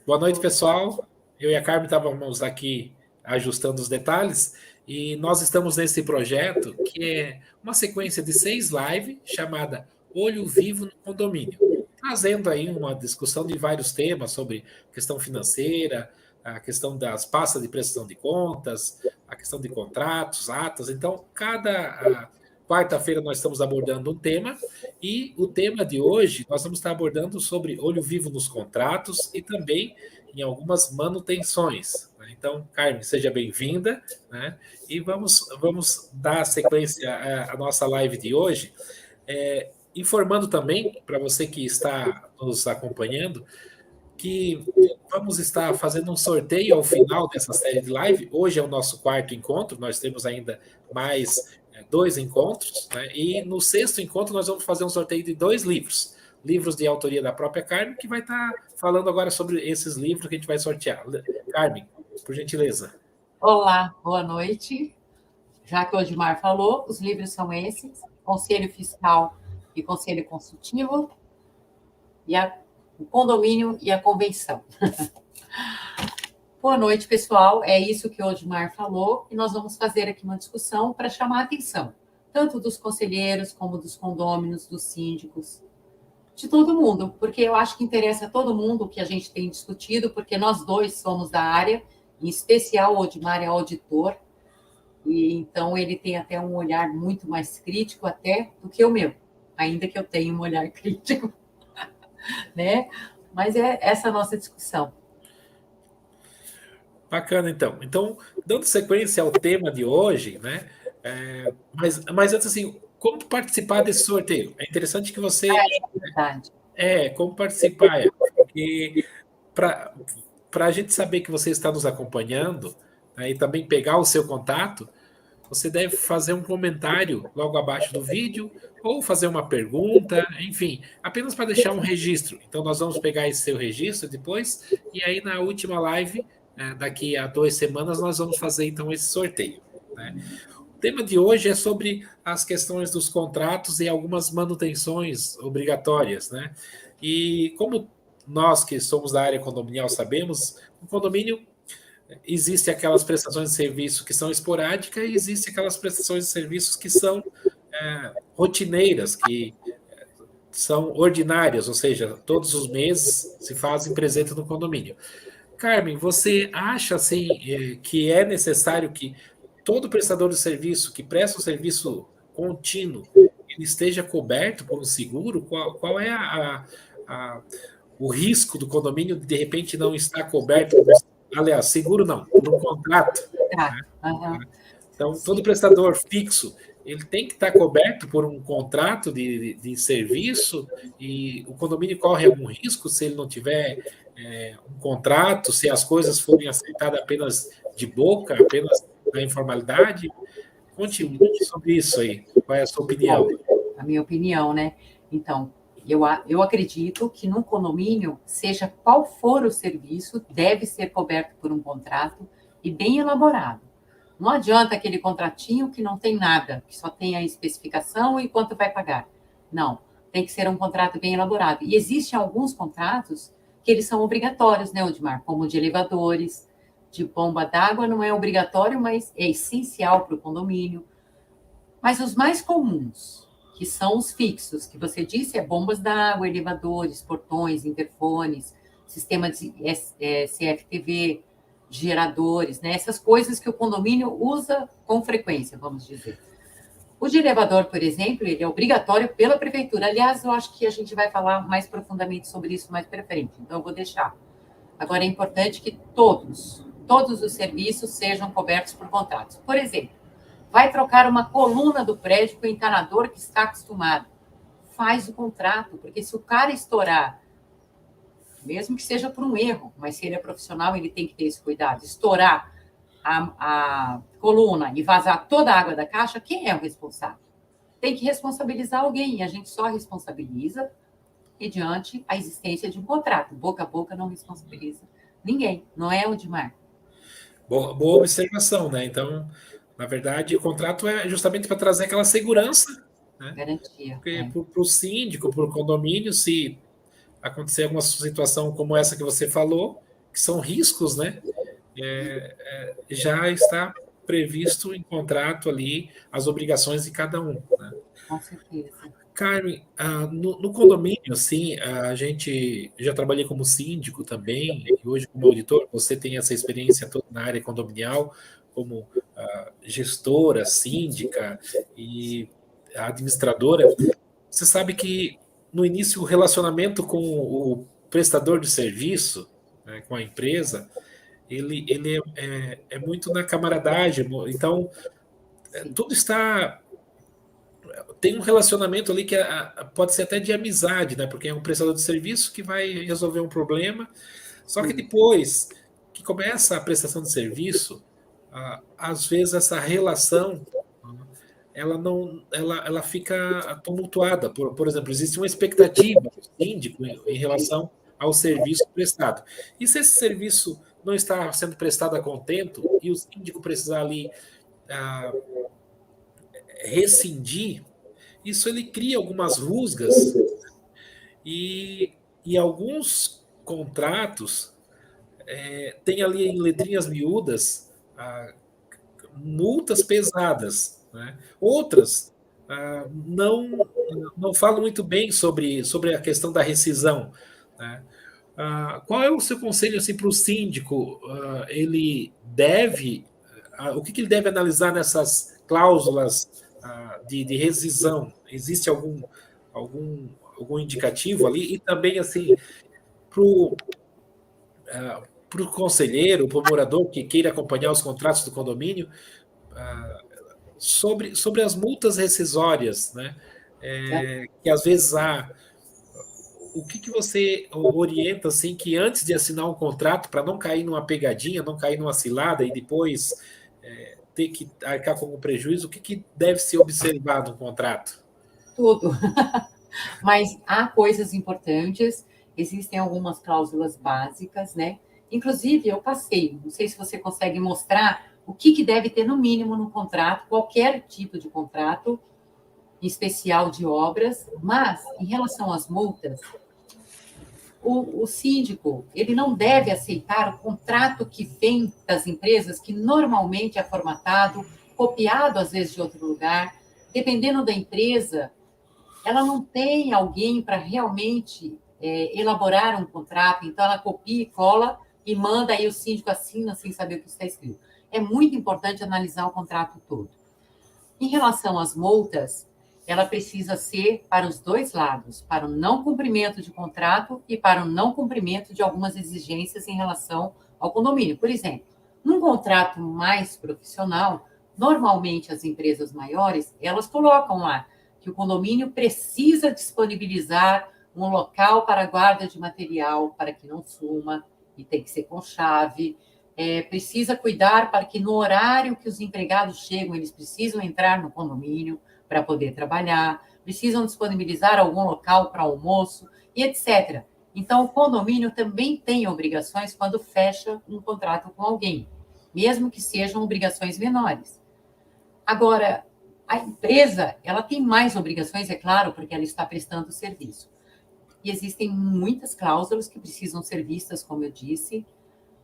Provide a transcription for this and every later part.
Boa noite, pessoal. Eu e a Carmen estávamos aqui ajustando os detalhes e nós estamos nesse projeto que é uma sequência de 6 lives chamada Olho Vivo no Condomínio, trazendo aí uma discussão de vários temas sobre questão financeira, a questão das pastas de prestação de contas, a questão de contratos, atas. Então, cada quarta-feira nós estamos abordando um tema e o tema de hoje nós vamos estar abordando sobre olho vivo nos contratos e também em algumas manutenções. Né? Então, Carmen, seja bem-vinda, né? E vamos dar sequência à nossa live de hoje, informando também para você que está nos acompanhando que vamos estar fazendo um sorteio ao final dessa série de live. Hoje é o nosso quarto encontro, nós temos ainda mais 2 encontros, né? E no 6º encontro nós vamos fazer um sorteio de 2 livros de autoria da própria Carmen, que vai estar falando agora sobre esses livros que a gente vai sortear. Carmen, por gentileza. Olá, boa noite. Já que o Odmar falou, os livros são esses: Conselho Fiscal e Conselho Consultivo, e o Condomínio e a Convenção. Boa noite, pessoal. É isso que o Odmar falou, e nós vamos fazer aqui uma discussão para chamar a atenção, tanto dos conselheiros, como dos condôminos, dos síndicos, de todo mundo, porque eu acho que interessa a todo mundo o que a gente tem discutido, porque nós dois somos da área, em especial o Odmar é auditor, e então ele tem até um olhar muito mais crítico até do que o meu, ainda que eu tenha um olhar crítico, né? Mas é essa a nossa discussão. Bacana, então. Então, dando sequência ao tema de hoje, né? Mas antes, assim, como participar desse sorteio? É interessante que você... É verdade. Como participar? Porque para a gente saber que você está nos acompanhando, né, e também pegar o seu contato, você deve fazer um comentário logo abaixo do vídeo, ou fazer uma pergunta, enfim, apenas para deixar um registro. Então, nós vamos pegar esse seu registro depois, e aí na última live, daqui a 2 semanas, nós vamos fazer então esse sorteio. Né? O tema de hoje é sobre as questões dos contratos e algumas manutenções obrigatórias, né? E como nós que somos da área condominial sabemos, o condomínio existe aquelas prestações de serviço que são esporádicas e existe aquelas prestações de serviços que são rotineiras, que são ordinárias, ou seja, todos os meses se fazem presente no condomínio. Carmen, você acha assim que é necessário que todo prestador de serviço que presta um serviço contínuo ele esteja coberto por um seguro? Qual é o risco do condomínio de repente não estar coberto? Aliás, seguro não, por um contrato. Né? Então, todo prestador fixo ele tem que estar coberto por um contrato de serviço e o condomínio corre algum risco se ele não tiver um contrato, se as coisas forem aceitadas apenas de boca, apenas na informalidade. Conte sobre isso aí. Qual é a sua opinião? A minha opinião, né? Então, eu acredito que no condomínio, seja qual for o serviço, deve ser coberto por um contrato e bem elaborado. Não adianta aquele contratinho que não tem nada, que só tem a especificação e quanto vai pagar. Não, tem que ser um contrato bem elaborado. E existem alguns contratos que eles são obrigatórios, né, Odmar? Como de elevadores, de bomba d'água, não é obrigatório, mas é essencial para o condomínio. Mas os mais comuns, que são os fixos, que você disse, bombas d'água, elevadores, portões, interfones, sistema de CFTV, geradores, né? Essas coisas que o condomínio usa com frequência, vamos dizer. O de elevador, por exemplo, ele é obrigatório pela prefeitura. Aliás, eu acho que a gente vai falar mais profundamente sobre isso mais para frente, então eu vou deixar. Agora, é importante que todos os serviços sejam cobertos por contratos. Por exemplo, vai trocar uma coluna do prédio com o encanador que está acostumado. Faz o contrato, porque se o cara estourar, mesmo que seja por um erro, mas se ele é profissional, ele tem que ter esse cuidado. Estourar a coluna e vazar toda a água da caixa, quem é o responsável? Tem que responsabilizar alguém, e a gente só responsabiliza mediante a existência de um contrato. Boca a boca não responsabiliza ninguém, não é, Odmar? Boa observação, né? Então, na verdade, o contrato é justamente para trazer aquela segurança, né? Garantia. Porque para o síndico, para o condomínio, se acontecer alguma situação como essa que você falou, que são riscos, né? Já está previsto em contrato ali as obrigações de cada um, né? Com certeza. Carmen, no condomínio, sim, a gente já trabalhei como síndico também, e hoje como auditor, você tem essa experiência toda na área condominial, como gestora, síndica e administradora. Você sabe que no início o relacionamento com o prestador de serviço, né, com a empresa, ele é muito na camaradagem, então Sim. tudo está tem um relacionamento ali que pode ser até de amizade, né? Porque é um prestador de serviço que vai resolver um problema. Só que depois que começa a prestação de serviço, às vezes essa relação ela não, ela fica tumultuada. Por exemplo, existe uma expectativa do síndico em relação ao serviço prestado. E se esse serviço não está sendo prestado a contento e o síndico precisar ali ah, rescindir, isso ele cria algumas rusgas e, e alguns contratos tem ali em letrinhas miúdas multas pesadas, né? Outras não falam muito bem sobre a questão da rescisão, né? Qual é o seu conselho assim, para o síndico? Ele deve o que ele deve analisar nessas cláusulas de rescisão? Existe algum, algum indicativo ali? E também, assim, para o conselheiro, para o morador que queira acompanhar os contratos do condomínio, sobre as multas rescisórias, né? Que às vezes há. O que você orienta assim que antes de assinar um contrato, para não cair numa pegadinha, não cair numa cilada e depois ter que arcar com o prejuízo, o que deve ser observado no contrato? Tudo. Mas há coisas importantes, existem algumas cláusulas básicas, né? Inclusive, eu passei, não sei se você consegue mostrar o que deve ter no mínimo no contrato, qualquer tipo de contrato, em especial de obras, mas em relação às multas, o síndico ele não deve aceitar o contrato que vem das empresas, que normalmente é formatado, copiado às vezes de outro lugar, dependendo da empresa, ela não tem alguém para realmente elaborar um contrato, então ela copia e cola e manda, aí o síndico assina sem saber o que está escrito. É muito importante analisar o contrato todo. Em relação às multas, ela precisa ser para os dois lados, para o não cumprimento de contrato e para o não cumprimento de algumas exigências em relação ao condomínio. Por exemplo, num contrato mais profissional, normalmente as empresas maiores, elas colocam lá que o condomínio precisa disponibilizar um local para guarda de material para que não suma, e tem que ser com chave. Precisa cuidar para que no horário que os empregados chegam, eles precisam entrar no condomínio para poder trabalhar, precisam disponibilizar algum local para almoço e etc. Então, o condomínio também tem obrigações quando fecha um contrato com alguém, mesmo que sejam obrigações menores. Agora, a empresa, ela tem mais obrigações, é claro, porque ela está prestando serviço. E existem muitas cláusulas que precisam ser vistas, como eu disse.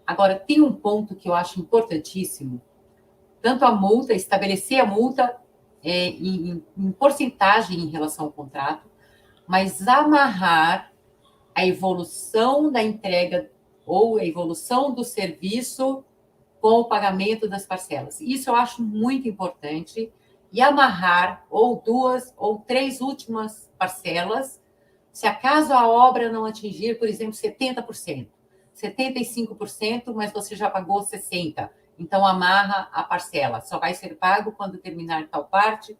Agora, tem um ponto que eu acho importantíssimo, tanto a multa, estabelecer a multa em porcentagem em relação ao contrato, mas amarrar a evolução da entrega ou a evolução do serviço com o pagamento das parcelas. Isso eu acho muito importante, e amarrar ou 2 ou 3 últimas parcelas, se acaso a obra não atingir, por exemplo, 70%, 75%, mas você já pagou 60%. Então, amarra a parcela. Só vai ser pago quando terminar tal parte,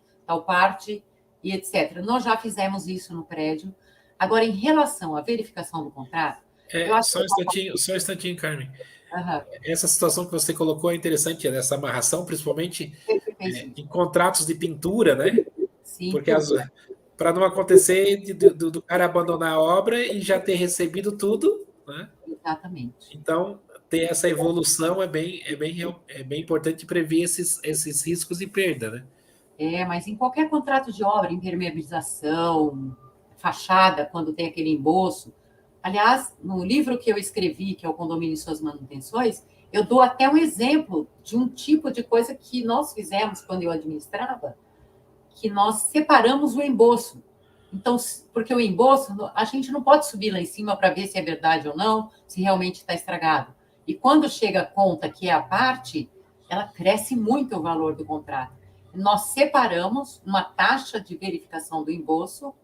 e etc. Nós já fizemos isso no prédio. Agora, em relação à verificação do contrato, eu acho Só um instantinho, Carmen. Aham. Essa situação que você colocou é interessante, dessa amarração, principalmente em contratos de pintura, né? Sim, Porque para não acontecer do cara abandonar a obra e já ter recebido tudo, né? exatamente. Então, ter essa evolução é bem importante prever esses riscos de perda, né? Mas em qualquer contrato de obra, impermeabilização, fachada, quando tem aquele emboço, Aliás, no livro que eu escrevi, que é o Condomínio e Suas Manutenções, eu dou até um exemplo de um tipo de coisa que nós fizemos quando eu administrava, que nós separamos o embolso. Então, porque o embolso, a gente não pode subir lá em cima para ver se é verdade ou não, se realmente está estragado. E quando chega a conta, que é a parte, ela cresce muito o valor do contrato. Nós separamos uma taxa de verificação do embolso,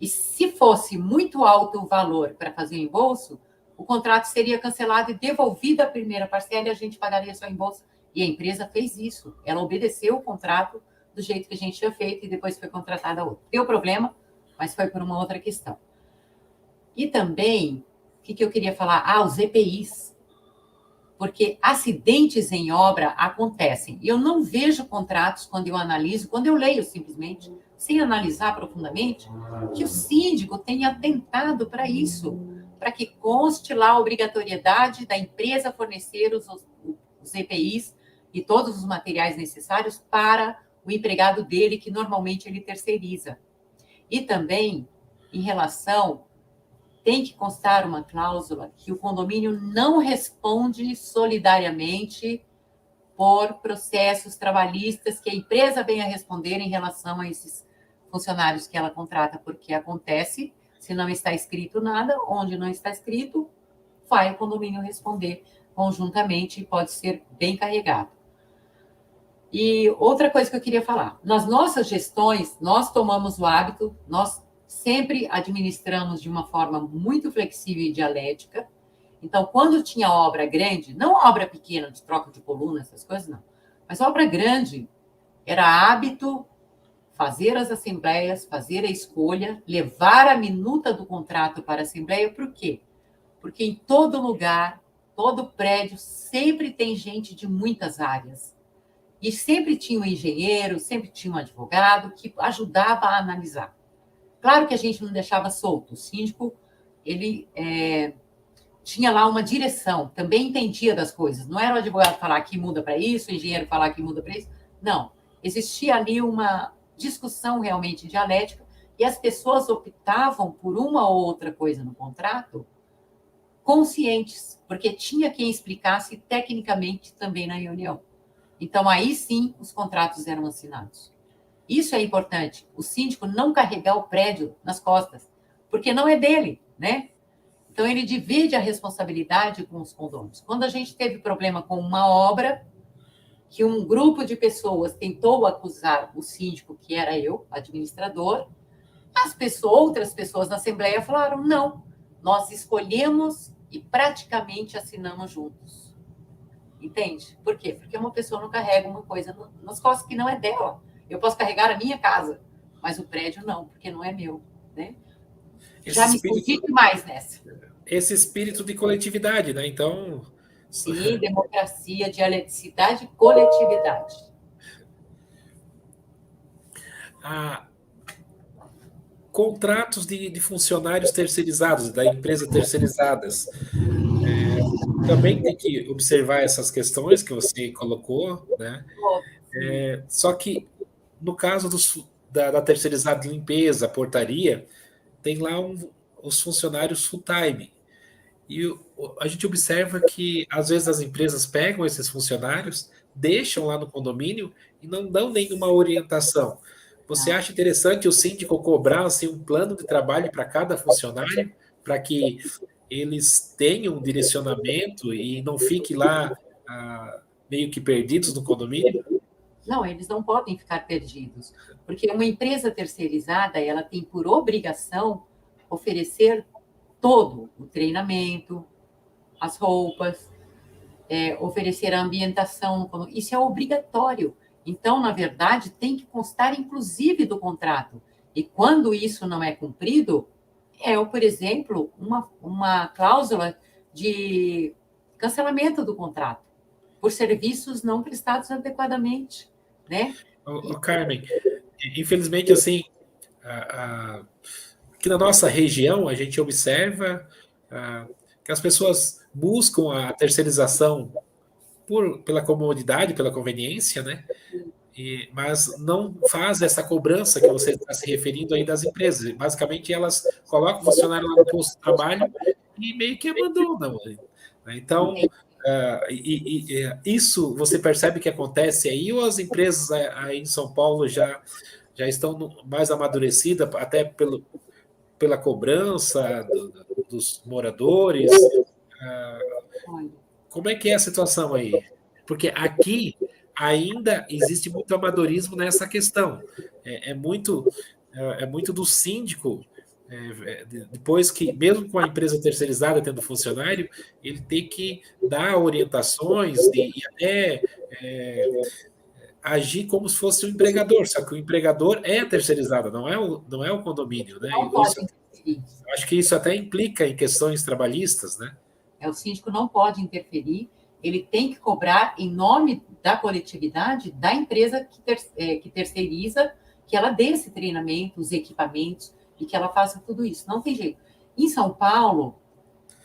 e se fosse muito alto o valor para fazer o embolso, o contrato seria cancelado e devolvido a primeira parcela e a gente pagaria só o embolso. E a empresa fez isso. Ela obedeceu o contrato do jeito que a gente tinha feito e depois foi contratada outra. Deu problema, mas foi por uma outra questão. E também, o que eu queria falar? Os EPIs. Porque acidentes em obra acontecem. E eu não vejo contratos quando eu analiso, quando eu leio simplesmente, sem analisar profundamente, que o síndico tenha atentado para isso, para que conste lá a obrigatoriedade da empresa fornecer os EPIs e todos os materiais necessários para o empregado dele, que normalmente ele terceiriza. E também, em relação, tem que constar uma cláusula que o condomínio não responde solidariamente por processos trabalhistas que a empresa venha responder em relação a esses funcionários que ela contrata, porque acontece, se não está escrito nada, onde não está escrito, vai o condomínio responder conjuntamente e pode ser bem carregado. E outra coisa que eu queria falar, nas nossas gestões, nós tomamos o hábito, nós sempre administramos de uma forma muito flexível e dialética. Então, quando tinha obra grande, não obra pequena, de troca de coluna, essas coisas, não, mas obra grande, era hábito fazer as assembleias, fazer a escolha, levar a minuta do contrato para a assembleia. Por quê? Porque em todo lugar, todo prédio, sempre tem gente de muitas áreas. E sempre tinha um engenheiro, sempre tinha um advogado que ajudava a analisar. Claro que a gente não deixava solto. O síndico, ele tinha lá uma direção, também entendia das coisas. Não era o advogado falar que muda para isso, o engenheiro falar que muda para isso. Não. Existia ali uma discussão realmente dialética e as pessoas optavam por uma ou outra coisa no contrato conscientes, porque tinha quem explicasse tecnicamente também na reunião. Então, aí sim, os contratos eram assinados. Isso é importante, o síndico não carregar o prédio nas costas, porque não é dele, né? Então, ele divide a responsabilidade com os condôminos. Quando a gente teve problema com uma obra, que um grupo de pessoas tentou acusar o síndico, que era eu, administrador, outras pessoas na Assembleia falaram, não, nós escolhemos e praticamente assinamos juntos. Entende? Por quê? Porque uma pessoa não carrega uma coisa nas costas que não é dela. Eu posso carregar a minha casa, mas o prédio não, porque não é meu, né? Já me senti demais nessa. Esse espírito de coletividade, né? Então... Sim, democracia, dialeticidade e coletividade. Contratos de funcionários terceirizados, da empresa terceirizadas. Também tem que observar essas questões que você colocou, né? Só que, no caso da terceirizada de limpeza, portaria, tem lá os funcionários full-time. E a gente observa que, às vezes, as empresas pegam esses funcionários, deixam lá no condomínio e não dão nenhuma orientação. Você acha interessante o síndico cobrar assim, um plano de trabalho para cada funcionário, para que eles tenham um direcionamento e não fiquem lá meio que perdidos no condomínio? Não, eles não podem ficar perdidos, porque uma empresa terceirizada, ela tem por obrigação oferecer todo o treinamento, as roupas, oferecer a ambientação, isso é obrigatório. Então, na verdade, tem que constar inclusive do contrato. E quando isso não é cumprido, por exemplo, uma cláusula de cancelamento do contrato por serviços não prestados adequadamente, né? Carmen, infelizmente, assim, aqui na nossa região, a gente observa que as pessoas buscam a terceirização pela comodidade, pela conveniência, né? mas não faz essa cobrança que você está se referindo aí das empresas. Basicamente, elas colocam o funcionário lá no posto de trabalho e meio que abandonam. Então, isso você percebe que acontece aí, ou as empresas aí em São Paulo já estão mais amadurecidas, até pela cobrança dos moradores? Como é que é a situação aí? Porque aqui ainda existe muito amadorismo nessa questão. É muito do síndico, depois que, mesmo com a empresa terceirizada tendo funcionário, ele tem que dar orientações e até agir como se fosse o empregador, só que o empregador é terceirizado, não é o condomínio, né? Não pode interferir. Acho que isso até implica em questões trabalhistas, né? O síndico não pode interferir, ele tem que cobrar em nome da coletividade da empresa que terceiriza, que ela dê esse treinamento, os equipamentos, e que ela faça tudo isso. Não tem jeito. Em São Paulo,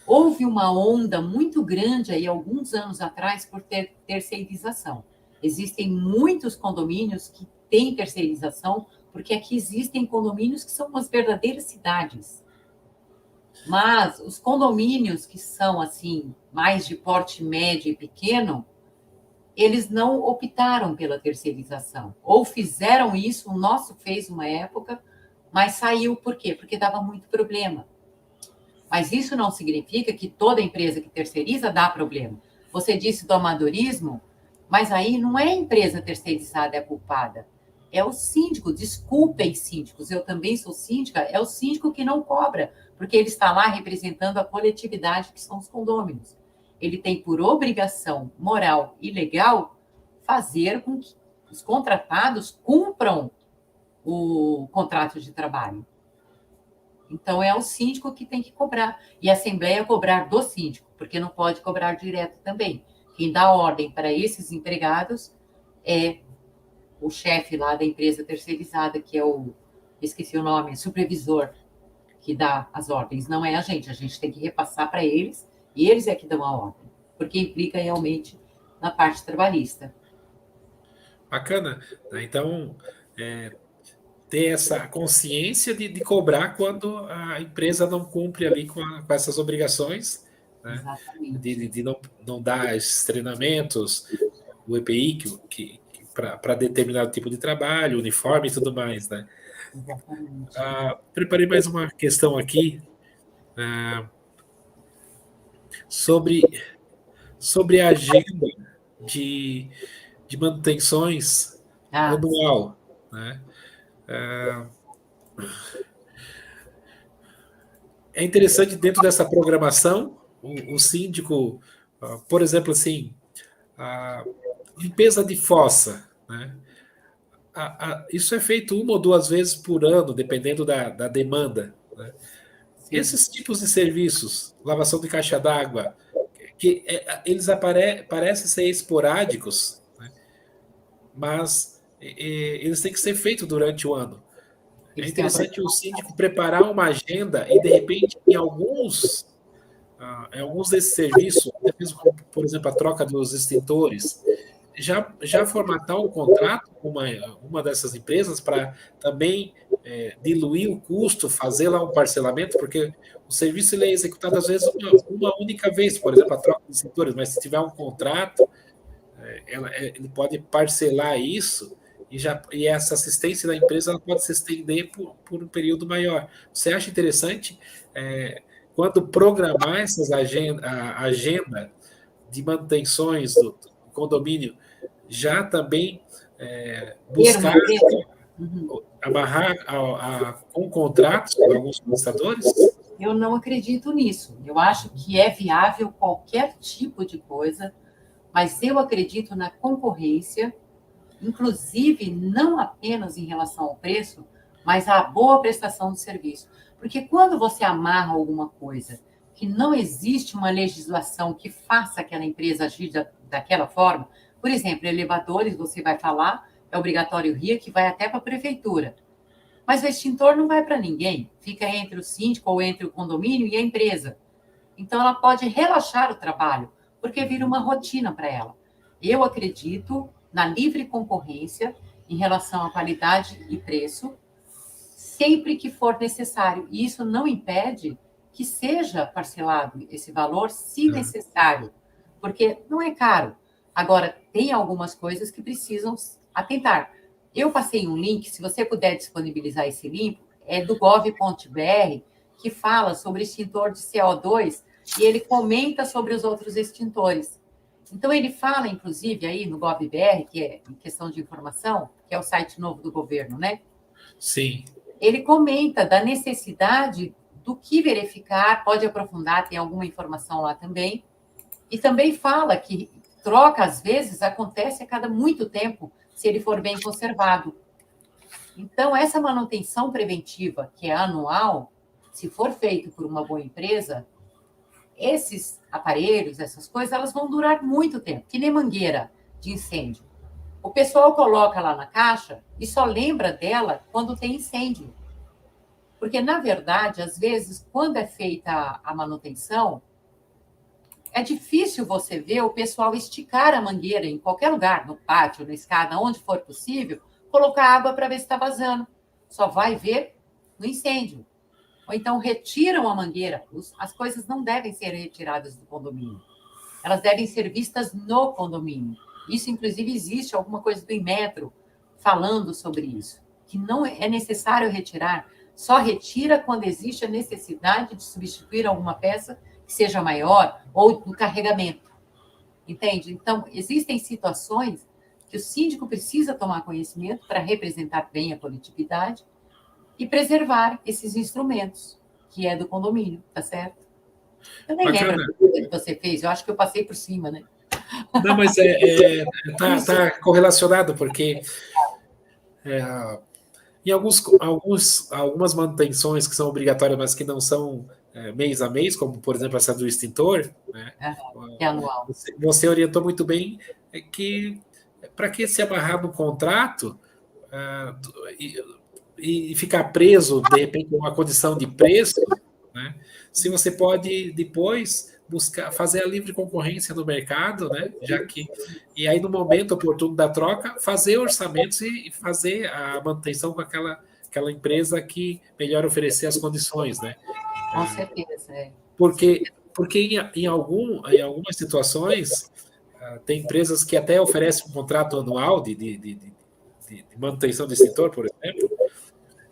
houve uma onda muito grande aí, alguns anos atrás, por terceirização. Existem muitos condomínios que têm terceirização, porque aqui existem condomínios que são umas verdadeiras cidades. Mas os condomínios que são, assim, mais de porte médio e pequeno, eles não optaram pela terceirização. Ou fizeram isso, o nosso fez uma época, mas saiu por quê? Porque dava muito problema. Mas isso não significa que toda empresa que terceiriza dá problema. Você disse do amadorismo, mas aí não é a empresa terceirizada é a culpada. É o síndico. Desculpem, síndicos, eu também sou síndica, é o síndico que não cobra, porque ele está lá representando a coletividade que são os condôminos. Ele tem por obrigação moral e legal fazer com que os contratados cumpram o contrato de trabalho. Então, é o síndico que tem que cobrar. E a Assembleia cobrar do síndico, porque não pode cobrar direto também. Quem dá ordem para esses empregados é o chefe lá da empresa terceirizada, que é esqueci o nome, supervisor, que dá as ordens. Não é a gente tem que repassar para eles, e eles é que dão a ordem, porque implica realmente na parte trabalhista. Bacana. Então, ter essa consciência de cobrar quando a empresa não cumpre ali com essas obrigações, né? Exatamente. De não dar esses treinamentos, o EPI, para determinado tipo de trabalho, uniforme e tudo mais, né? Exatamente. Preparei mais uma questão aqui sobre a agenda de manutenções anual, né? É interessante dentro dessa programação, o síndico, por exemplo, assim, a limpeza de fossa, né? Isso é feito uma ou duas vezes por ano, dependendo da demanda, né? Esses tipos de serviços, lavação de caixa d'água, que eles parecem ser esporádicos, né? Mas eles têm que ser feitos durante o ano. É interessante o síndico preparar uma agenda e, de repente, em alguns desses serviços, até mesmo, por exemplo, a troca dos extintores, já formatar um contrato com uma dessas empresas para também diluir o custo, fazer lá um parcelamento, porque o serviço ele é executado às vezes uma única vez, por exemplo, a troca de extintores, mas se tiver um contrato, ele pode parcelar isso e essa assistência da empresa ela pode se estender por um período maior. Você acha interessante quando programar a agenda de manutenções do condomínio, já também buscar amarrar com contratos com alguns prestadores? Eu não acredito nisso. Eu acho que é viável qualquer tipo de coisa, mas eu acredito na concorrência, inclusive não apenas em relação ao preço, mas à boa prestação de serviço. Porque quando você amarra alguma coisa que não existe uma legislação que faça aquela empresa agir daquela forma, por exemplo, elevadores, você vai falar, é obrigatório RIA, que vai até para a prefeitura. Mas o extintor não vai para ninguém, fica entre o síndico ou entre o condomínio e a empresa. Então, ela pode relaxar o trabalho, porque vira uma rotina para ela. Eu acredito na livre concorrência em relação à qualidade e preço, sempre que for necessário. E isso não impede que seja parcelado esse valor, se necessário, porque não é caro. Agora, tem algumas coisas que precisam atentar. Eu passei um link, se você puder disponibilizar esse link, é do gov.br, que fala sobre extintor de CO2, e ele comenta sobre os outros extintores. Então, ele fala, inclusive, aí no gov.br, que é em questão de informação, que é o site novo do governo, né? Sim. Ele comenta da necessidade do que verificar, pode aprofundar, tem alguma informação lá também, e também fala que troca, às vezes, acontece a cada muito tempo, se ele for bem conservado. Então, essa manutenção preventiva, que é anual, se for feito por uma boa empresa, esses aparelhos, essas coisas, elas vão durar muito tempo, que nem mangueira de incêndio. O pessoal coloca lá na caixa e só lembra dela quando tem incêndio. Porque, na verdade, às vezes, quando é feita a manutenção, é difícil você ver o pessoal esticar a mangueira em qualquer lugar, no pátio, na escada, onde for possível, colocar água para ver se está vazando. Só vai ver no incêndio. Ou então retiram a mangueira. As coisas não devem ser retiradas do condomínio. Elas devem ser vistas no condomínio. Isso, inclusive, existe alguma coisa do Inmetro falando sobre isso, que não é necessário retirar. Só retira quando existe a necessidade de substituir alguma peça que seja maior ou do carregamento. Entende? Então, existem situações que o síndico precisa tomar conhecimento para representar bem a coletividade e preservar esses instrumentos, que é do condomínio, tá certo? Eu nem lembro Bacana. do que você fez, eu acho que eu passei por cima, né? Não, mas tá correlacionado, porque em algumas manutenções que são obrigatórias, mas que não são mês a mês, como, por exemplo, essa do extintor, né? Que é anual. Você orientou muito bem que para que se amarrar no contrato ah, e ficar preso, de repente, a uma condição de preço, né? Se você pode depois buscar fazer a livre concorrência no mercado, né? Já que e aí no momento oportuno da troca fazer orçamentos e fazer a manutenção com aquela empresa que melhor oferecer as condições, né? Com certeza, Porque em algumas situações tem empresas que até oferecem um contrato anual de manutenção do extintor, por exemplo,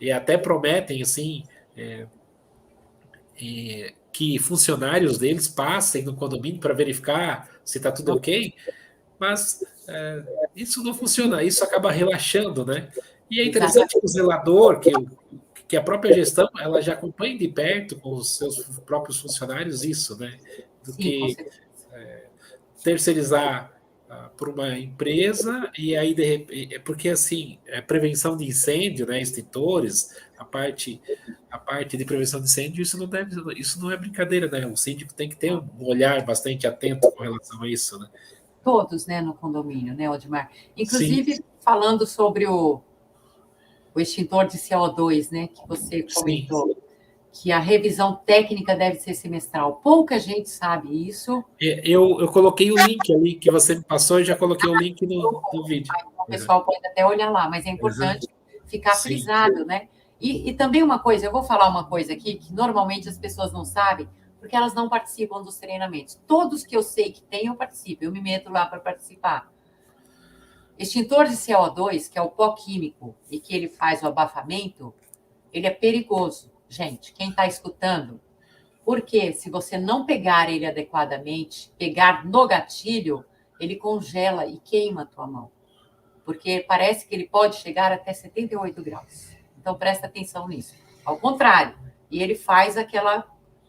e até prometem assim que funcionários deles passem no condomínio para verificar se está tudo ok, mas isso não funciona, isso acaba relaxando, né? E é interessante que o zelador, que a própria gestão, ela já acompanhe de perto com os seus próprios funcionários isso, né? Do sim, com que certeza. terceirizar por uma empresa e aí de repente, porque assim, prevenção de incêndio, né, extintores, a parte de prevenção de incêndio, isso não é brincadeira, né? O síndico tem que ter um olhar bastante atento com relação a isso, né? Todos, né, no condomínio, né, Odmar? Sim, Inclusive, falando sobre o extintor de CO2, né, que você sim. comentou, que a revisão técnica deve ser semestral. Pouca gente sabe isso. Eu coloquei o link ali que você me passou e já coloquei o link no vídeo. O pessoal pode até olhar lá, mas é importante ficar Sim, frisado, né? E também uma coisa, eu vou falar uma coisa aqui que normalmente as pessoas não sabem, porque elas não participam dos treinamentos. Todos que eu sei que tem, eu participo, eu me meto lá para participar. Extintor de CO2, que é o pó químico e que ele faz o abafamento, ele é perigoso. Gente, quem está escutando, porque se você não pegar ele adequadamente, pegar no gatilho, ele congela e queima a tua mão. Porque parece que ele pode chegar até 78 graus. Então, presta atenção nisso. Ao contrário, e ele faz aquela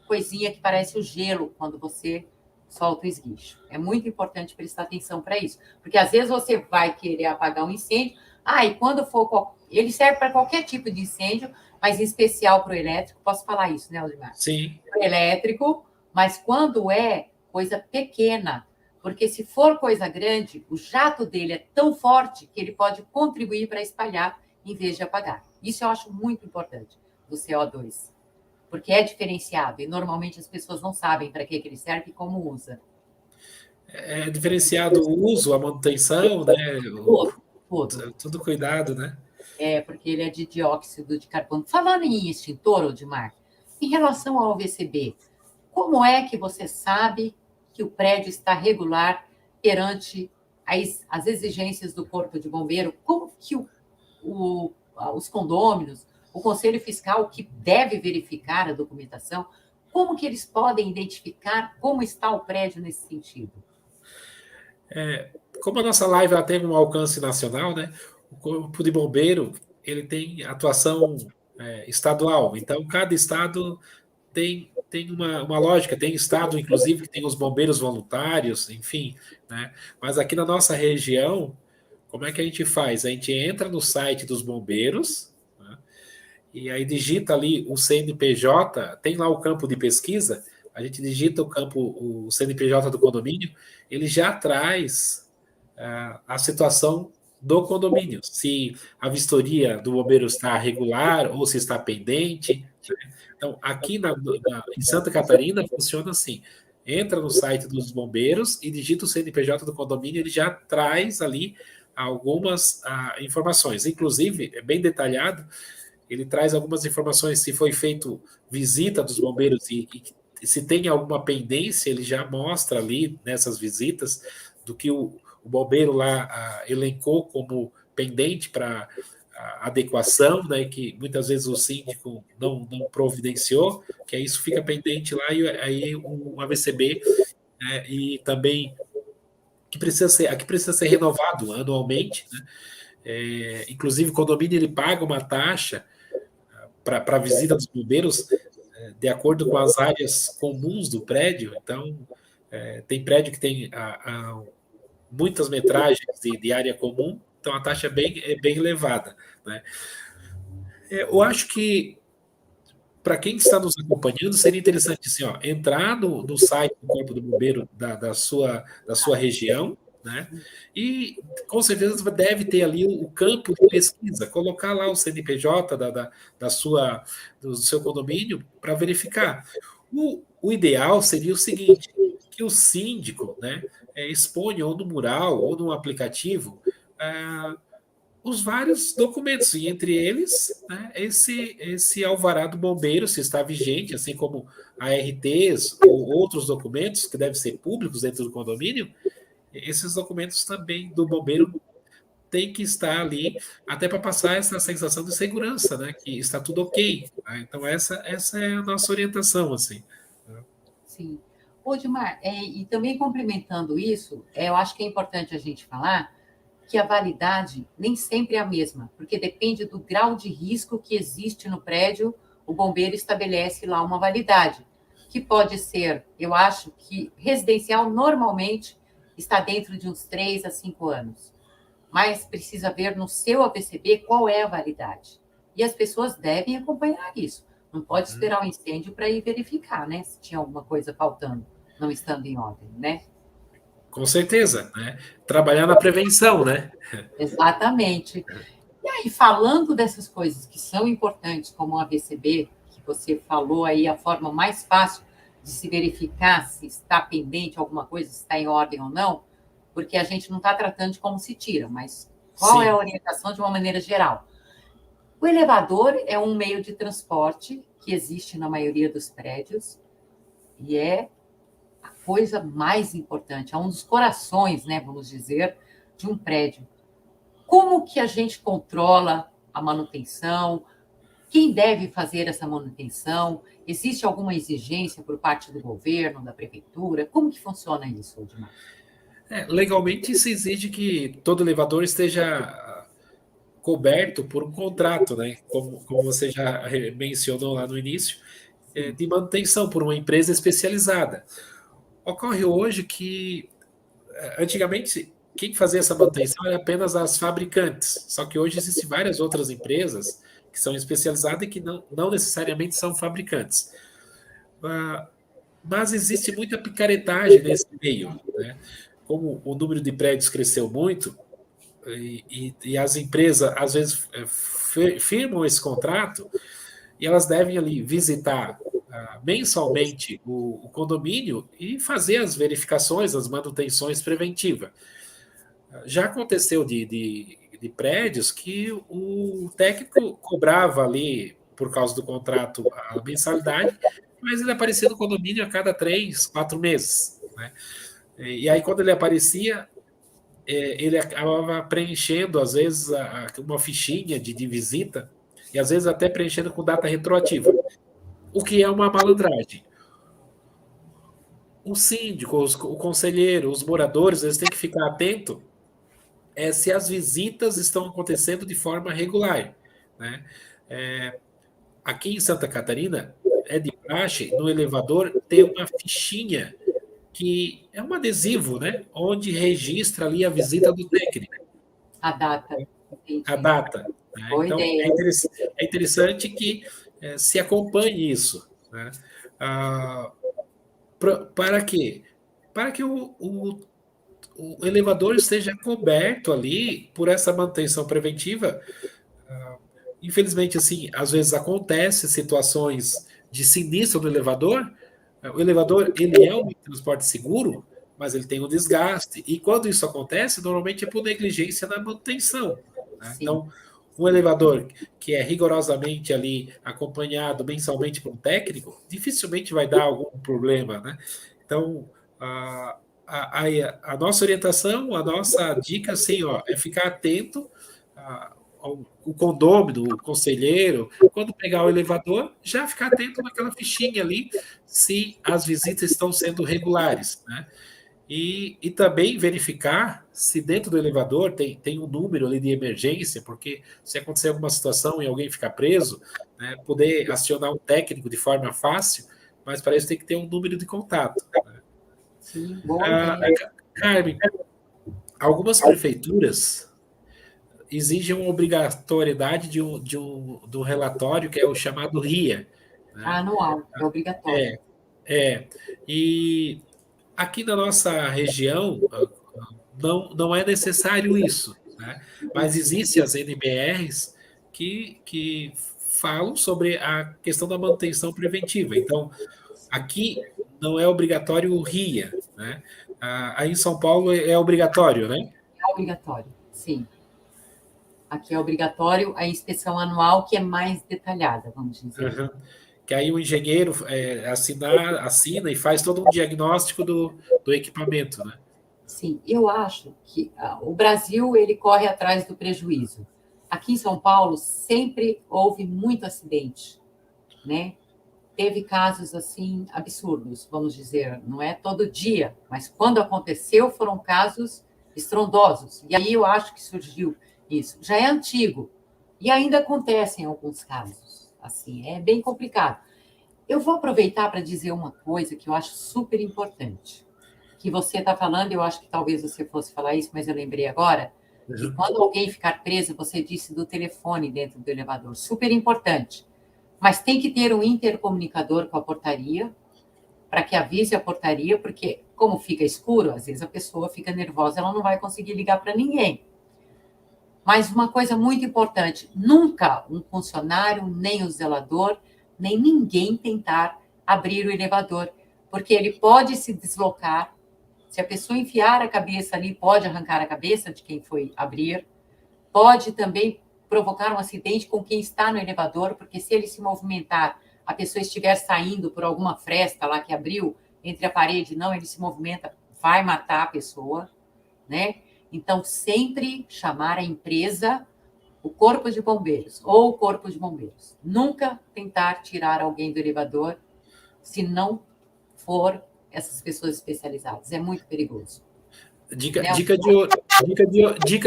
coisinha que parece o gelo quando você solta o esguicho. É muito importante prestar atenção para isso. Porque, às vezes, você vai querer apagar um incêndio, e quando for... Ele serve para qualquer tipo de incêndio, mas em especial para o elétrico. Posso falar isso, né, Odmar? sim. Para o elétrico, mas quando é coisa pequena, porque se for coisa grande, o jato dele é tão forte que ele pode contribuir para espalhar em vez de apagar. Isso eu acho muito importante do CO2, porque é diferenciado e normalmente as pessoas não sabem para que ele serve e como usa. É diferenciado o uso, a manutenção, né? Tudo cuidado, né? Porque ele é de dióxido de carbono. Falando em extintor, Odmar, em relação ao VCB, como é que você sabe que o prédio está regular perante as exigências do Corpo de Bombeiro? Como que os condôminos, o Conselho Fiscal, que deve verificar a documentação, como que eles podem identificar como está o prédio nesse sentido? Como a nossa live ela tem um alcance nacional, né? O Corpo de Bombeiro ele tem atuação estadual, então cada estado tem uma lógica, tem estado, inclusive, que tem os bombeiros voluntários, enfim, né? Mas aqui na nossa região, como é que a gente faz? A gente entra no site dos bombeiros, né? E aí digita ali o CNPJ, tem lá o campo de pesquisa, a gente digita o CNPJ do condomínio, ele já traz a situação do condomínio, se a vistoria do bombeiro está regular ou se está pendente. Então, aqui em Santa Catarina funciona assim: entra no site dos bombeiros e digita o CNPJ do condomínio, ele já traz ali algumas informações, inclusive, é bem detalhado, ele traz algumas informações se foi feito visita dos bombeiros e se tem alguma pendência, ele já mostra ali nessas visitas do que o bombeiro lá elencou como pendente para adequação, né, que muitas vezes o síndico não providenciou, que aí isso fica pendente lá e aí um AVCB, né, e também que precisa ser renovado anualmente, né, inclusive o condomínio ele paga uma taxa para a visita dos bombeiros de acordo com as áreas comuns do prédio. Então tem prédio que tem muitas metragens de área comum, então a taxa é bem elevada, né? Eu acho que para quem está nos acompanhando, seria interessante assim, ó, entrar no site do Corpo do Bombeiro da sua região, né? E com certeza deve ter ali o campo de pesquisa, colocar lá o CNPJ do seu condomínio para verificar. O ideal seria o seguinte: que o síndico, né, exponha ou no mural ou no aplicativo os vários documentos, e entre eles, né, esse alvará do bombeiro, se está vigente, assim como ARTs ou outros documentos que devem ser públicos dentro do condomínio, esses documentos também do bombeiro têm que estar ali, até para passar essa sensação de segurança, né, que está tudo ok. Tá? Então, essa é a nossa orientação, assim. Sim. Odmar, e também complementando isso, eu acho que é importante a gente falar que a validade nem sempre é a mesma, porque depende do grau de risco que existe no prédio, o bombeiro estabelece lá uma validade, que pode ser, eu acho que residencial normalmente está dentro de uns 3 a 5 anos, mas precisa ver no seu AVCB qual é a validade. E as pessoas devem acompanhar isso. Não pode esperar o incêndio para ir verificar, né? Se tinha alguma coisa faltando, não estando em ordem, né? Com certeza, né? Trabalhar na prevenção, né? Exatamente. E aí, falando dessas coisas que são importantes, como o AVCB, que você falou aí, a forma mais fácil de se verificar se está pendente alguma coisa, se está em ordem ou não, porque a gente não está tratando de como se tira, mas qual Sim. é a orientação de uma maneira geral? O elevador é um meio de transporte que existe na maioria dos prédios e é a coisa mais importante, é um dos corações, né, vamos dizer, de um prédio. Como que a gente controla a manutenção? Quem deve fazer essa manutenção? Existe alguma exigência por parte do governo, da prefeitura? Como que funciona isso, Odmar? Legalmente se exige que todo elevador esteja coberto por um contrato, né? Como você já mencionou lá no início, de manutenção por uma empresa especializada. Ocorre hoje que, antigamente, quem fazia essa manutenção era apenas as fabricantes, só que hoje existem várias outras empresas que são especializadas e que não necessariamente são fabricantes. Mas existe muita picaretagem nesse meio, né? Como o número de prédios cresceu muito, e as empresas, às vezes, firmam esse contrato e elas devem ali visitar mensalmente o condomínio e fazer as verificações, as manutenções preventivas. Já aconteceu de prédios que o técnico cobrava ali, por causa do contrato, a mensalidade, mas ele aparecia no condomínio a cada 3, 4 meses. Né? E aí, quando ele aparecia, ele acabava preenchendo, às vezes, uma fichinha de visita, e às vezes até preenchendo com data retroativa, o que é uma malandragem. O síndico, o conselheiro, os moradores, eles têm que ficar atentos se as visitas estão acontecendo de forma regular. Né? Aqui em Santa Catarina, é de praxe, no elevador, ter uma fichinha que é um adesivo, né? Onde registra ali a visita do técnico. A data. A data. Né? Boa Então, ideia. é interessante que se acompanhe isso. Né? Para quê? Para que o elevador esteja coberto ali por essa manutenção preventiva. Infelizmente, assim, às vezes acontece situações de sinistro no elevador. O elevador, ele é um transporte seguro, mas ele tem um desgaste. E quando isso acontece, normalmente é por negligência na manutenção. Né? Então, um elevador que é rigorosamente ali acompanhado mensalmente por um técnico, dificilmente vai dar algum problema. Né? Então, a nossa orientação, a nossa dica, assim, ó, é ficar atento o condômino, o conselheiro, quando pegar o elevador, já ficar atento naquela fichinha ali, se as visitas estão sendo regulares. Né? E também verificar se dentro do elevador tem um número ali de emergência, porque se acontecer alguma situação e alguém ficar preso, né, poder acionar um técnico de forma fácil, mas para isso tem que ter um número de contato. Né? Sim, boa ideia. Carmen, algumas prefeituras exigem uma obrigatoriedade de um relatório que é o chamado RIA. Né? Anual, é obrigatório. E aqui na nossa região não é necessário isso, né? Mas existem as NBRs que falam sobre a questão da manutenção preventiva. Então, aqui não é obrigatório o RIA, né? Aí em São Paulo é obrigatório, né? É obrigatório, sim. Aqui é obrigatório a inspeção anual, que é mais detalhada, vamos dizer. Uhum. Que aí o engenheiro assina e faz todo um diagnóstico do equipamento, né? Sim, eu acho que o Brasil ele corre atrás do prejuízo. Aqui em São Paulo sempre houve muito acidente, né? Teve casos assim absurdos, vamos dizer, não é todo dia, mas quando aconteceu foram casos estrondosos. E aí eu acho que surgiu isso. Já é antigo e ainda acontecem alguns casos. Assim, é bem complicado. Eu vou aproveitar para dizer uma coisa que eu acho super importante. Que você está falando, eu acho que talvez você fosse falar isso, mas eu lembrei agora, que quando alguém ficar preso, você disse do telefone dentro do elevador, super importante. Mas tem que ter um intercomunicador com a portaria, para que avise a portaria, porque como fica escuro, às vezes a pessoa fica nervosa, ela não vai conseguir ligar para ninguém. Mas uma coisa muito importante, nunca um funcionário, nem o zelador, nem ninguém tentar abrir o elevador, porque ele pode se deslocar. Se a pessoa enfiar a cabeça ali, pode arrancar a cabeça de quem foi abrir, pode também provocar um acidente com quem está no elevador, porque se ele se movimentar, a pessoa estiver saindo por alguma fresta lá que abriu entre a parede, não, ele se movimenta, vai matar a pessoa, né? Então, sempre chamar a empresa, o corpo de bombeiros ou o corpo de bombeiros. Nunca tentar tirar alguém do elevador se não for essas pessoas especializadas. É muito perigoso. Dica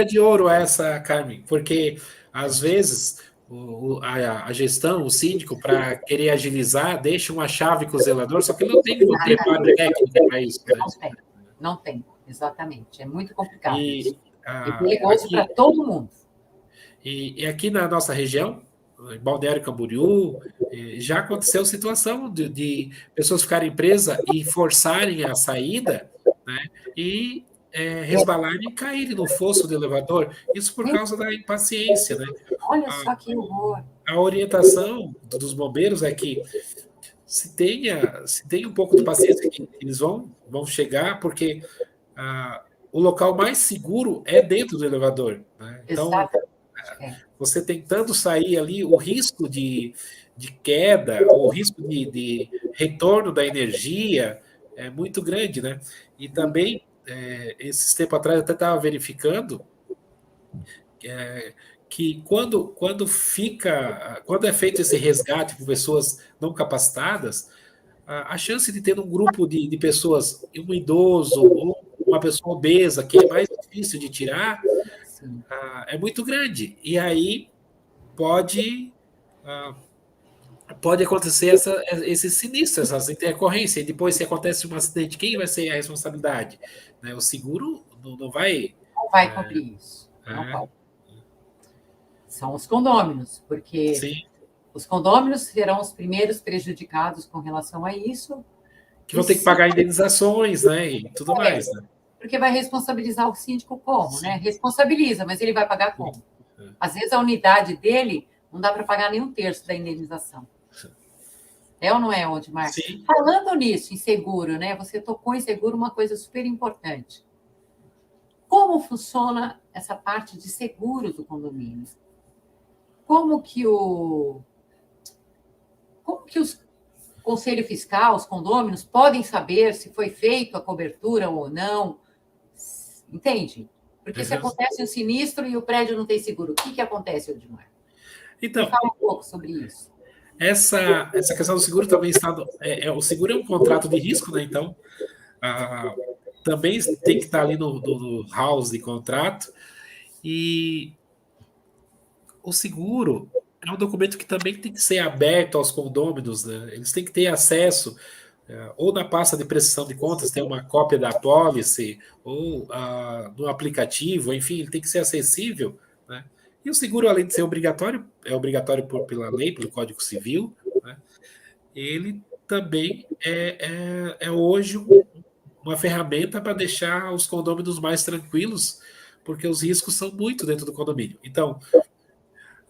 de ouro essa, Carmen, porque às vezes a gestão, o síndico, para querer agilizar, deixa uma chave com o zelador, só que ele não tem um preparo técnico para isso. Né? Não tem, exatamente. É muito complicado. É perigoso para todo mundo. E aqui na nossa região, em Balneário Camboriú, já aconteceu situação de pessoas ficarem presas e forçarem a saída, né? E resbalarem e caírem no fosso do elevador, isso por causa da impaciência, né? Olha só que horror. A orientação dos bombeiros é que se tenha um pouco de paciência, que eles vão chegar, porque o local mais seguro é dentro do elevador, né? Então, Exatamente. É. você tentando sair ali, o risco de queda, o risco de retorno da energia é muito grande, né? E também, esses tempos atrás, eu até estava verificando é, que quando é feito esse resgate por pessoas não capacitadas, a chance de ter um grupo de pessoas, um idoso ou uma pessoa obesa, que é mais difícil de tirar, Sim. é muito grande. E aí pode, ah, pode acontecer esse sinistro, essas intercorrências. E depois, se acontece um acidente, quem vai ser a responsabilidade? Né? O seguro não vai. Não vai cobrir isso. Não É, pode. São os condôminos, porque sim, os condôminos serão os primeiros prejudicados com relação a isso. que E vão ter que se pagar indenizações, né? E tudo é, mais, né? porque vai responsabilizar o síndico como, né? Sim, Responsabiliza, mas ele vai pagar sim. como? Às vezes a unidade dele não dá para pagar nem um terço da indenização. É ou não é, Odmar? Sim. Falando nisso, em seguro, né? Você tocou em seguro uma coisa super importante. Como funciona essa parte de seguro do condomínio? Como que o como que os conselho fiscal, os condôminos podem saber se foi feita a cobertura ou não? Entende? Porque se Uhum. acontece um sinistro e o prédio não tem seguro, o que acontece, Odmar? Me Então, fala um pouco sobre isso. essa questão do seguro também está. O seguro é um contrato de risco, né? Então, ah, também tem que estar ali no house de contrato. E o seguro é um documento que também tem que ser aberto aos condôminos, né? Eles têm que ter acesso, ou na pasta de prestação de contas, tem uma cópia da policy, ou no aplicativo, enfim, ele tem que ser acessível, né? E o seguro, além de ser obrigatório, é obrigatório pela lei, pelo Código Civil, né? Ele também é hoje uma ferramenta para deixar os condôminos mais tranquilos, porque os riscos são muito dentro do condomínio. Então,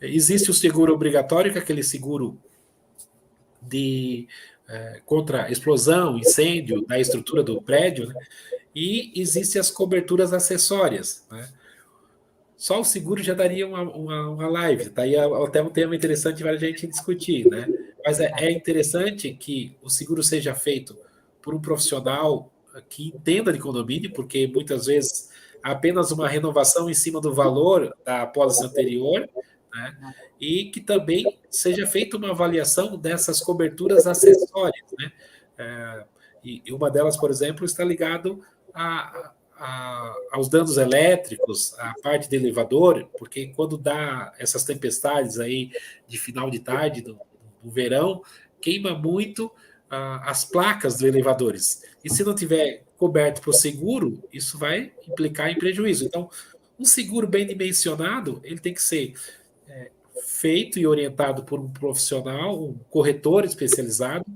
existe o seguro obrigatório, que é aquele seguro de contra explosão, incêndio da estrutura do prédio, né? E existem as coberturas acessórias, né? Só o seguro já daria uma live, tá aí até um tema interessante para a gente discutir, né? Mas é interessante que o seguro seja feito por um profissional que entenda de condomínio, porque muitas vezes há apenas uma renovação em cima do valor da apólice anterior, né? E que também seja feita uma avaliação dessas coberturas acessórias, né? E uma delas, por exemplo, está ligado aos danos elétricos, à parte de elevador, porque quando dá essas tempestades aí de final de tarde, no verão, queima muito as placas dos elevadores. E se não tiver coberto por seguro, isso vai implicar em prejuízo. Então, um seguro bem dimensionado, ele tem que ser feito e orientado por um profissional, um corretor especializado.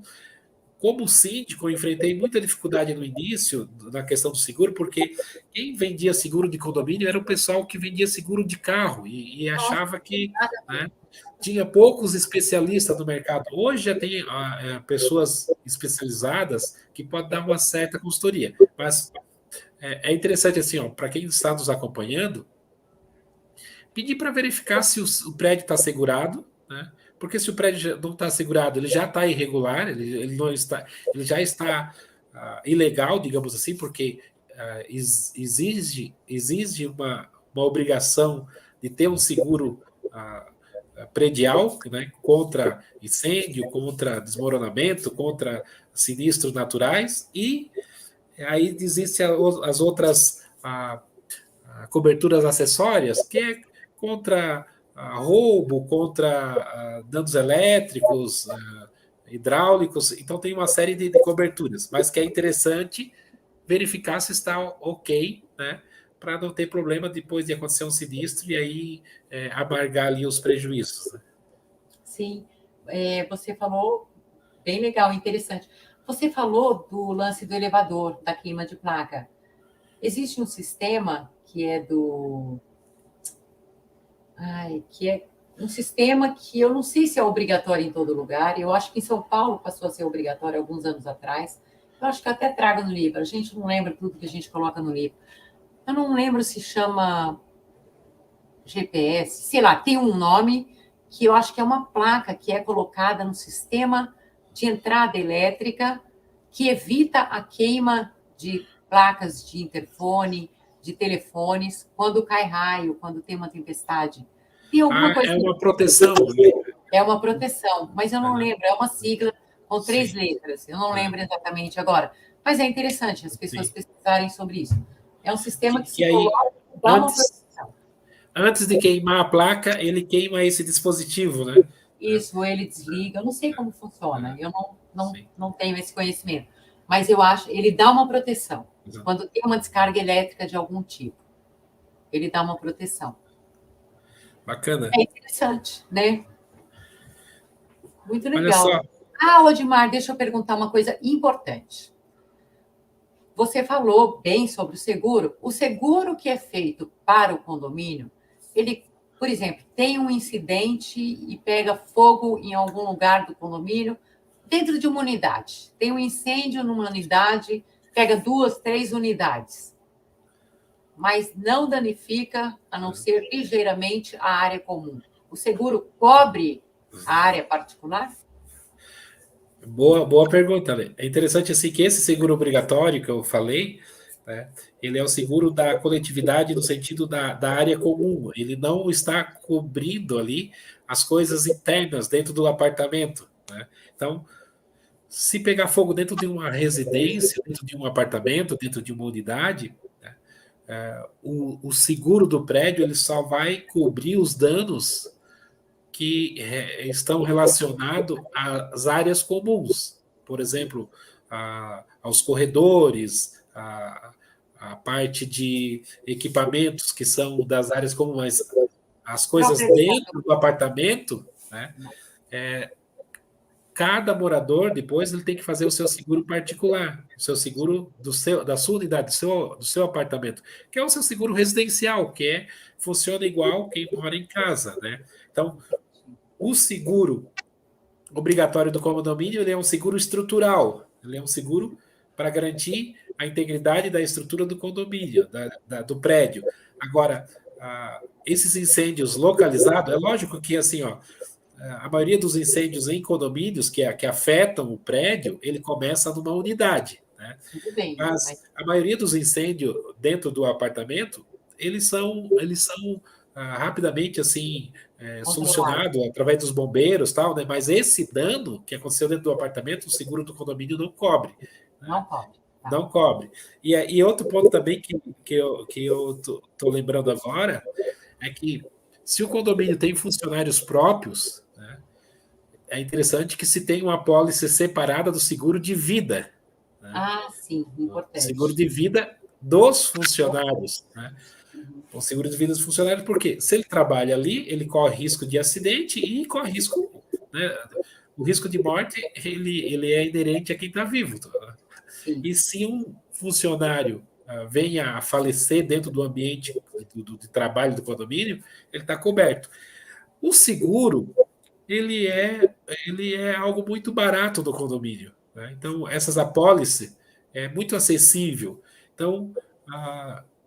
Como síndico, eu enfrentei muita dificuldade no início na questão do seguro, porque quem vendia seguro de condomínio era o pessoal que vendia seguro de carro e Nossa, achava que, nada a ver. né, tinha poucos especialistas no mercado. Hoje já tem pessoas especializadas que podem dar uma certa consultoria, mas é interessante assim, para quem está nos acompanhando, pedir para verificar se o prédio está segurado, né? Porque se o prédio não está segurado, ele já está irregular, ele não está, ele já está ilegal, digamos assim, porque exige uma obrigação de ter um seguro predial, né, contra incêndio, contra desmoronamento, contra sinistros naturais, e aí existem as outras coberturas acessórias, que é contra roubo, contra danos elétricos, hidráulicos. Então, tem uma série de coberturas, mas que é interessante verificar se está ok, né? Para não ter problema depois de acontecer um sinistro e aí amargar ali os prejuízos. Né? Sim, você falou bem legal, interessante. Você falou do lance do elevador, da queima de placa. Existe um sistema que é do. Ai, que é um sistema que eu não sei se é obrigatório em todo lugar. Eu acho que em São Paulo passou a ser obrigatório alguns anos atrás. Eu acho que eu até trago no livro. A gente não lembra tudo que a gente coloca no livro. Eu não lembro se chama GPS, sei lá, tem um nome que eu acho que é uma placa que é colocada no sistema de entrada elétrica que evita a queima de placas de interfone, de telefones, quando cai raio, quando tem uma tempestade. Tem alguma coisa. É uma proteção, né? É uma proteção, mas eu não lembro, é uma sigla com 3 Sim. letras, eu não lembro exatamente agora. Mas é interessante as pessoas pesquisarem sobre isso. É um sistema que se coloca e dá uma proteção. Antes de queimar a placa, ele queima esse dispositivo, né? Isso, ele desliga, eu não sei como funciona, eu não tenho esse conhecimento. Mas eu acho, ele dá uma proteção. Quando tem uma descarga elétrica de algum tipo, ele dá uma proteção. Bacana. É interessante, né? Muito Olha legal. só. Odimar, deixa eu perguntar uma coisa importante. Você falou bem sobre o seguro. O seguro que é feito para o condomínio, ele, por exemplo, tem um incidente e pega fogo em algum lugar do condomínio, dentro de uma unidade. Tem um incêndio numa unidade, pega 2, 3 unidades. Mas não danifica, a não ser ligeiramente, a área comum. O seguro cobre a área particular? Boa pergunta, Lê. É interessante assim que esse seguro obrigatório que eu falei, né, ele é o seguro da coletividade no sentido da área comum. Ele não está cobrindo ali as coisas internas dentro do apartamento, né? Então, se pegar fogo dentro de uma residência, dentro de um apartamento, dentro de uma unidade, né, o seguro do prédio ele só vai cobrir os danos que estão relacionados às áreas comuns, por exemplo, aos corredores, a parte de equipamentos que são das áreas comuns, mas as coisas dentro do apartamento, né, cada morador depois ele tem que fazer o seu seguro particular, o seu seguro da sua unidade, do seu apartamento, que é o seu seguro residencial, funciona igual quem mora em casa, né? Então, o seguro obrigatório do condomínio ele é um seguro estrutural, ele é um seguro para garantir a integridade da estrutura do condomínio, do prédio. Agora, esses incêndios localizados, é lógico que assim, ó, a maioria dos incêndios em condomínios que afetam o prédio, ele começa numa unidade, né? Mas a maioria dos incêndios dentro do apartamento, eles são rapidamente assim solucionado através dos bombeiros, tal, né? Mas esse dano que aconteceu dentro do apartamento, o seguro do condomínio não cobre. Né? Não cobre. Tá. Não cobre. E outro ponto também que eu tô lembrando agora é que se o condomínio tem funcionários próprios, né, é interessante que se tenha uma apólice separada do seguro de vida. Né? Sim, importante. Seguro de vida dos funcionários. Né? O seguro de vida dos funcionários, porque se ele trabalha ali, ele corre risco de acidente e corre risco. Né? O risco de morte ele é inerente a quem está vivo. Tá? E se um funcionário venha a falecer dentro do ambiente de trabalho do condomínio, ele está coberto. O seguro ele é algo muito barato do condomínio. Né? Então, essas apólices é muito acessível. Então,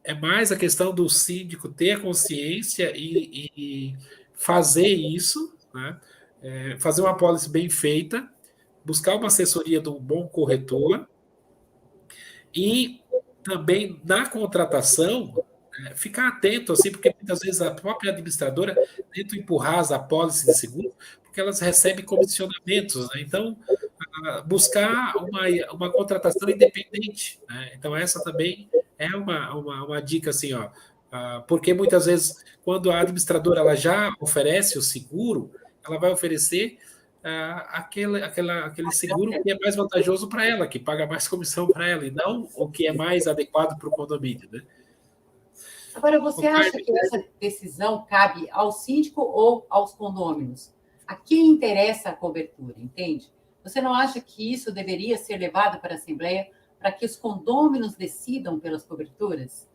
é mais a questão do síndico ter a consciência e fazer isso, né? Fazer uma apólice bem feita, buscar uma assessoria de um bom corretor e também na contratação ficar atento, assim, porque muitas vezes a própria administradora tenta empurrar as apólices de seguro, porque elas recebem comissionamentos, né? Então, buscar uma contratação independente, né? Então, essa também é uma dica, assim, ó, porque muitas vezes, quando a administradora ela já oferece o seguro, ela vai oferecer aquele seguro que é mais vantajoso para ela, que paga mais comissão para ela, e não o que é mais adequado para o condomínio, né? Agora, você acha que essa decisão cabe ao síndico ou aos condôminos? A quem interessa a cobertura, entende? Você não acha que isso deveria ser levado para a Assembleia para que os condôminos decidam pelas coberturas?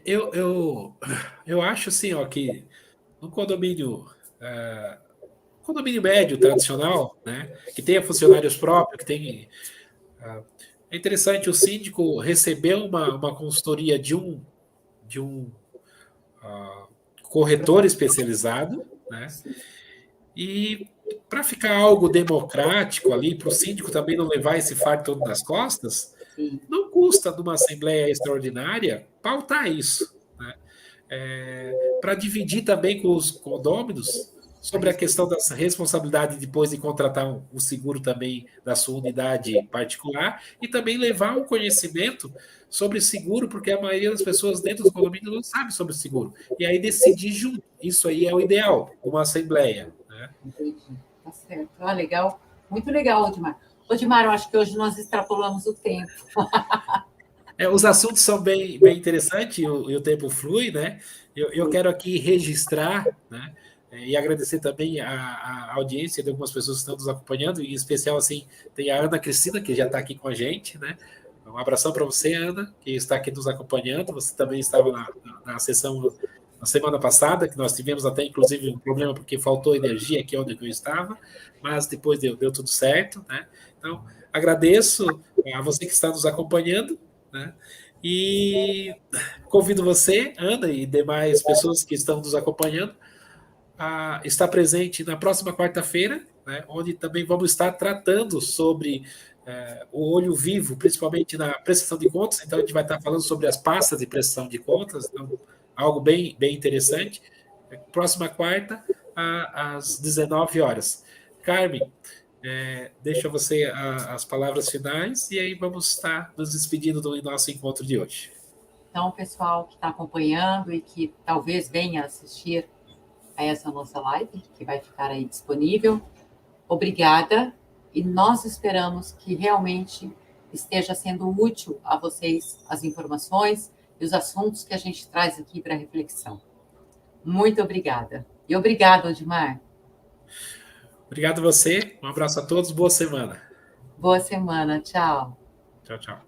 Eu acho assim, ó, que num condomínio médio tradicional, né, que tenha funcionários próprios, que tem. É interessante o síndico receber uma consultoria de um corretor especializado, né? E para ficar algo democrático ali, para o síndico também não levar esse fardo todo nas costas, Sim. não custa numa assembleia extraordinária pautar isso, né? Para dividir também com os condôminos sobre a questão da responsabilidade depois de contratar um seguro também da sua unidade particular e também levar um conhecimento sobre seguro, porque a maioria das pessoas dentro do condomínio não sabe sobre seguro. E aí decidir junto. Isso aí é o ideal, uma assembleia, né? Entendi. Tá certo. Ah, legal. Muito legal, Odmar. Odmar, eu acho que hoje nós extrapolamos o tempo. Os assuntos são bem interessantes e o tempo flui, né? Eu quero aqui registrar, né? E agradecer também a audiência de algumas pessoas que estão nos acompanhando, em especial, assim, tem a Ana Cristina, que já está aqui com a gente, né? Um abração para você, Ana, que está aqui nos acompanhando. Você também estava na sessão na semana passada, que nós tivemos até, inclusive, um problema porque faltou energia aqui onde eu estava, mas depois deu tudo certo, né? Então, agradeço a você que está nos acompanhando, né? E convido você, Ana, e demais pessoas que estão nos acompanhando, a estar presente na próxima quarta-feira, né, onde também vamos estar tratando sobre o olho vivo, principalmente na prestação de contas. Então, a gente vai estar falando sobre as pastas de prestação de contas, então, algo bem interessante. Próxima quarta, às 19 horas. Carmen, deixa você as palavras finais e aí vamos estar nos despedindo do nosso encontro de hoje. Então, pessoal que está acompanhando e que talvez venha assistir a essa nossa live, que vai ficar aí disponível, obrigada, e nós esperamos que realmente esteja sendo útil a vocês as informações e os assuntos que a gente traz aqui para reflexão. Muito obrigada. E obrigado, Odmar. Obrigado a você, um abraço a todos, boa semana. Boa semana, tchau. Tchau, tchau.